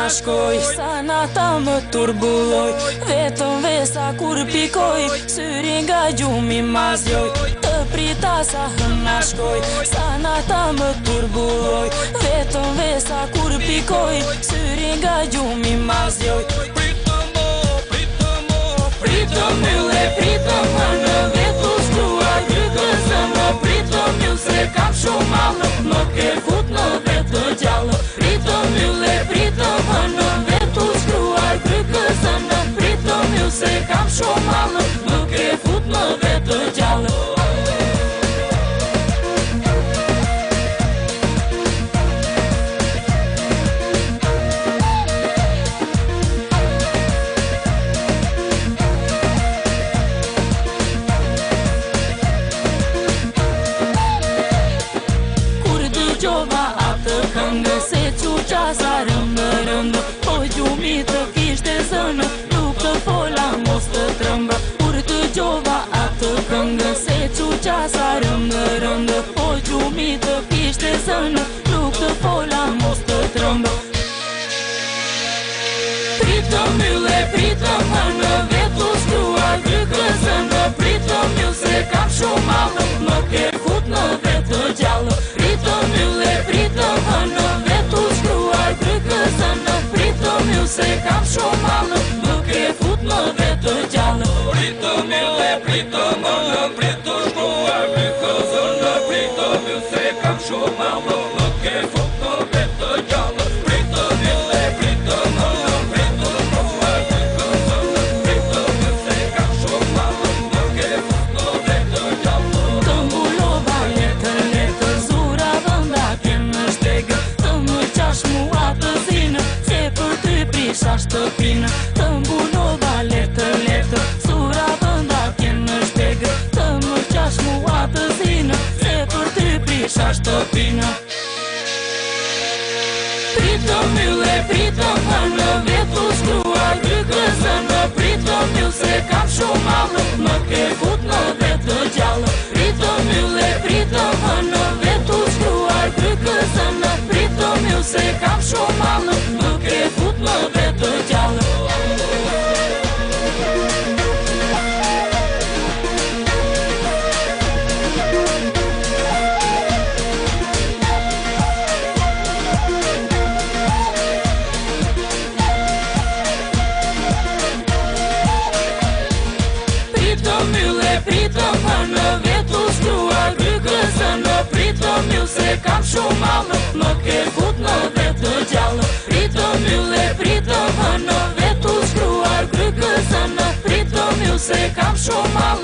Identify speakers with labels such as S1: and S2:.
S1: shkoj, sa nata më turbulloj, vetëm vesa kur pikoj, syri nga gjumi ma zjoj, të prita sa hëna shkoj, sa nata më turbulloj, vetëm vesa kur pikoj, syri nga gjumi ma zjoj. Pritëm ylle, pritëm më në vetu shkruaj, gjykësën më pritëm ju se kam shumë malë, më ke fut në vetë gjallë. Pritëm ylle, pritëm më në vetu shkruaj, gjykësën më pritëm ju se kam shumë malë, më ke fut në vetë gjallë. Se quqa sa rëmbë, po gjumi të kishte zënë, nuk të fola mos të trëmbë. Kur të gjova atë këngë, se quqa sa rëmbë, po gjumi të kishte zënë, nuk të fola mos të trëmbë. Pritëm ylle, pritëm më në vetu shkruaj, gjykësën më pritëm ju se kam shumë malë, më ke fut në vetë gjallë. Pritëm ylle, pritëm më në vetu shkruaj, gjykësën më pritëm ju se kam shumë malë, më ke fut në vetë gjallë.
S2: Pritëm ylle, pritëm më në vetu shkruaj, gjykësën më pritëm ju se kam shumë malë, më ke fut në vetë gjallë. Pritëm ylle, pritëm më në vetu shkruaj, gjykësën më pritëm ju se kam shumë malë, më ke fut në vetë gjallë.
S1: Të mbulova letër, zura vënda kënë shtegë, të më qash mua të zinë, se për ty prisha shtëpinë. Të mbulova letër, zura vënda kënë shtegë, të më qash mua të zinë, se për ty prisha shtëpinë. Pritëm ylle, pritëm më në vetu shkruaj, gjykësën më pritëm ju se kam shumë malë, më ke fut në vetë gjallë. Pritëm ylle, pritëm më në vetu shkruaj, gjykësën më pritëm ju se kam shumë malë, më ke fut në vetë gjallë. Pritëm ylle, pritëm më në vetu shkruaj, gjykësën më pritëm ju se kam shumë malë, më ke fut në vetë gjallë. Pritëm ylle, pritëm më në vetu shkruaj, gjykësën më pritëm ju se kam shumë malë.